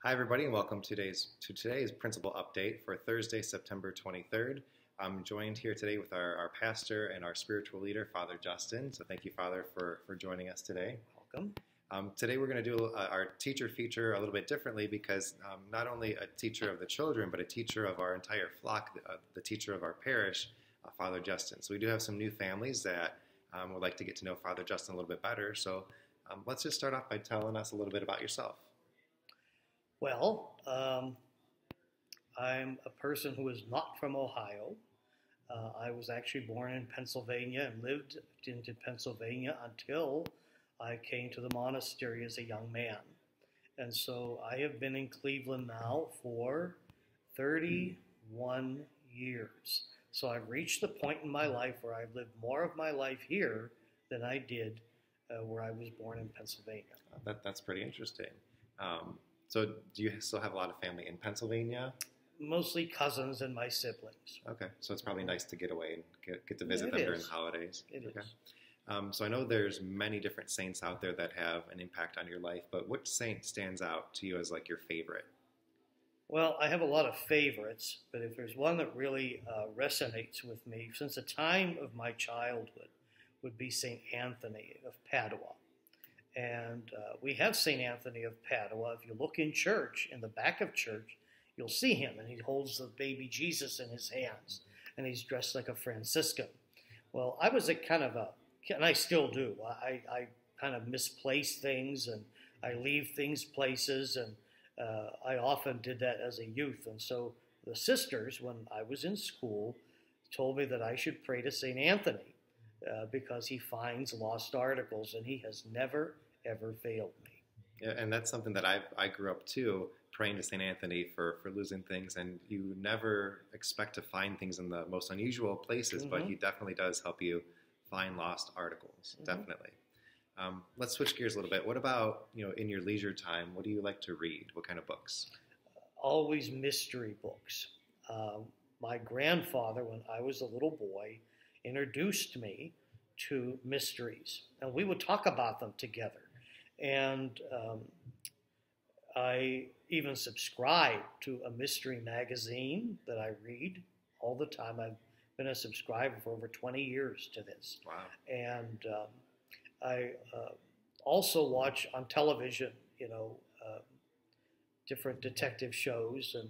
Hi, everybody, and welcome to today's principal update for Thursday, September 23rd. I'm joined here today with our pastor and our spiritual leader, Father Justin. So thank you, Father, for joining us today. Welcome. Today we're going to do our teacher feature a little bit differently because not only a teacher of the children, but a teacher of our entire flock, the teacher of our parish, Father Justin. So we do have some new families that would like to get to know Father Justin a little bit better. So let's just start off by telling us a little bit about yourself. Well, I'm a person who is not from Ohio. I was actually born in Pennsylvania and lived in Pennsylvania until I came to the monastery as a young man. And so I have been in Cleveland now for 31 years. So I've reached the point in my life where I've lived more of my life here than I did where I was born in Pennsylvania. That's pretty interesting. So do you still have a lot of family in Pennsylvania? Mostly cousins and my siblings. Okay, so it's probably nice to get away and get to visit them during the holidays. It okay. is. So I know there's many different saints out there that have an impact on your life, but which saint stands out to you as like your favorite? Well, I have a lot of favorites, but if there's one that really resonates with me since the time of my childhood would be St. Anthony of Padua. And we have St. Anthony of Padua. If you look in church, in the back of church, you'll see him, and he holds the baby Jesus in his hands, and he's dressed like a Franciscan. Well, I was and I still do, I kind of misplace things, and I leave things places, and I often did that as a youth. And so the sisters, when I was in school, told me that I should pray to St. Anthony because he finds lost articles, and he has never, ever failed me. Yeah, and that's something that I grew up too, praying to St. Anthony for losing things, and you never expect to find things in the most unusual places, but he definitely does help you find lost articles, definitely. Let's switch gears a little bit. What about, in your leisure time, what do you like to read? What kind of books? Always mystery books. My grandfather, when I was a little boy, introduced me to mysteries, and we would talk about them together. And I even subscribe to a mystery magazine that I read all the time. I've been a subscriber for over 20 years to this. Wow. And I also watch on television, different detective shows, and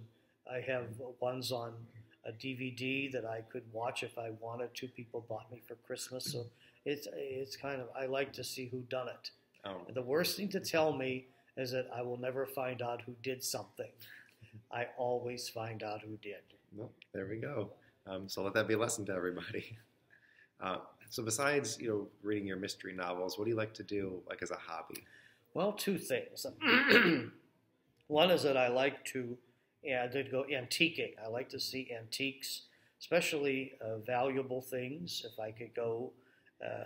I have ones on a DVD that I could watch if I wanted to. People bought me for Christmas, so it's kind of, I like to see who done it. Oh. The worst thing to tell me is that I will never find out who did something. I always find out who did. Well, there we go. So let that be a lesson to everybody. So besides, reading your mystery novels, what do you like to do, like as a hobby? Well, two things. One is that I like to, I did go antiquing. I like to see antiques, especially valuable things. If I could go,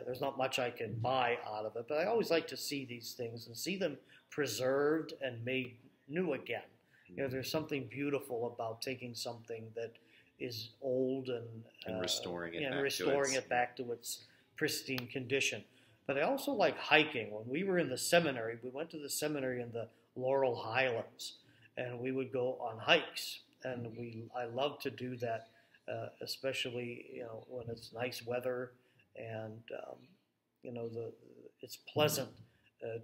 there's not much I can buy out of it, but I always like to see these things and see them preserved and made new again. There's something beautiful about taking something that is old and restoring it back to its pristine condition. But I also like hiking. When we were in the seminary, we went to the seminary in the Laurel Highlands, and we would go on hikes. And I love to do that, especially when it's nice weather and it's pleasant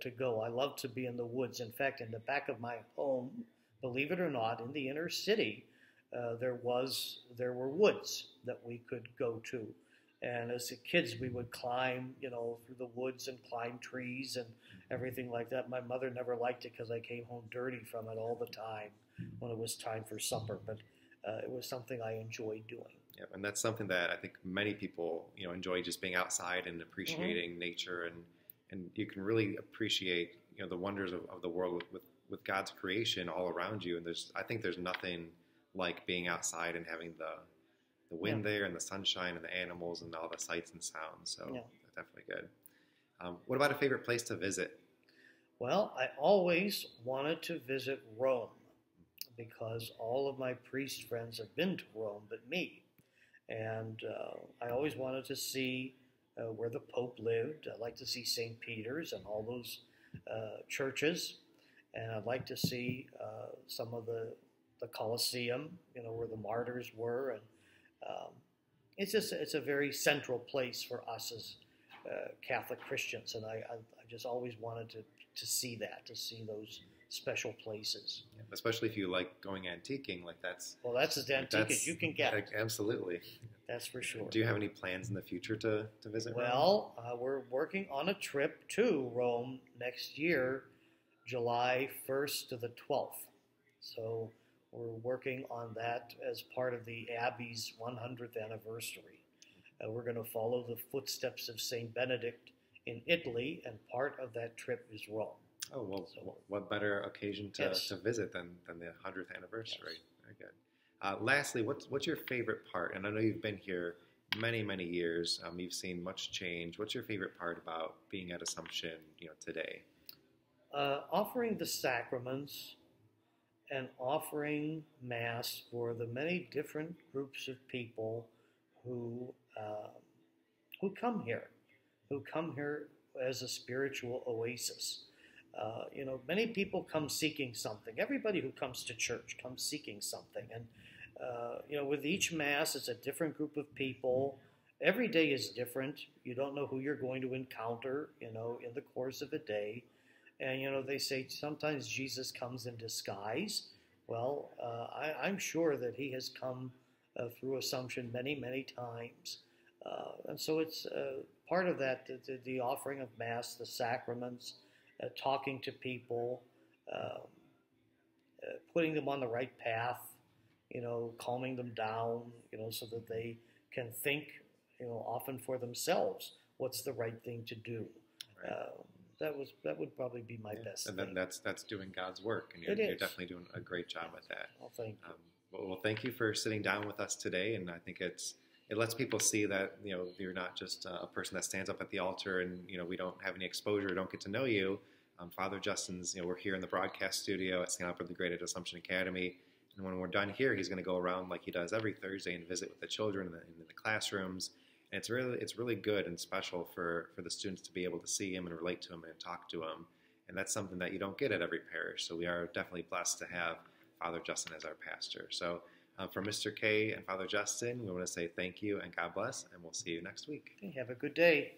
to go. I love to be in the woods. In fact, in the back of my home, believe it or not, in the inner city, there were woods that we could go to. And as kids, we would climb, through the woods and climb trees and everything like that. My mother never liked it because I came home dirty from it all the time when it was time for supper. But it was something I enjoyed doing. Yeah, and that's something that I think many people, enjoy, just being outside and appreciating nature, and you can really appreciate, the wonders of the world with God's creation all around you. And I think there's nothing like being outside and having the wind there and the sunshine and the animals and all the sights and sounds. So definitely good. What about a favorite place to visit? Well, I always wanted to visit Rome because all of my priest friends have been to Rome but me. And I always wanted to see where the Pope lived. I'd like to see St. Peter's and all those churches. and I'd like to see some of the Colosseum, where the martyrs were, and it's a very central place for us as Catholic Christians, and I just always wanted to see that, to see those special places. Yeah, especially if you like going antiquing, like that's as antique as you can get. Absolutely, that's for sure. Do you have any plans in the future to visit Rome? Well, we're working on a trip to Rome next year, July 1st to the 12th. So we're working on that as part of the Abbey's 100th anniversary. We're going to follow the footsteps of St. Benedict in Italy, and part of that trip is Rome. Oh, well, so, what better occasion to visit than the 100th anniversary? Yes. Very good. Lastly, what's your favorite part? And I know you've been here many, many years. You've seen much change. What's your favorite part about being at Assumption, today? Offering the sacraments and offering Mass for the many different groups of people who come here as a spiritual oasis. Many people come seeking something. Everybody who comes to church comes seeking something. And, with each Mass, it's a different group of people. Every day is different. You don't know who you're going to encounter, in the course of a day. And, they say sometimes Jesus comes in disguise. Well, I'm sure that he has come through Assumption many, many times. And so it's part of that, the offering of Mass, the sacraments, talking to people, putting them on the right path, calming them down, so that they can think, often for themselves, what's the right thing to do. Right. That would probably be my best and thing. That's doing God's work, and you're definitely doing a great job at that. Well, thank you. Well, thank you for sitting down with us today, and I think it lets people see that you're not just a person that stands up at the altar, and we don't have any exposure, don't get to know you. Father Justin's, we're here in the broadcast studio at St. Alfred the Great at Assumption Academy, and when we're done here, he's going to go around like he does every Thursday and visit with the children in the classrooms. And it's really good and special for the students to be able to see him and relate to him and talk to him. And that's something that you don't get at every parish. So we are definitely blessed to have Father Justin as our pastor. So for Mr. K and Father Justin, we want to say thank you and God bless, and we'll see you next week. Okay, have a good day.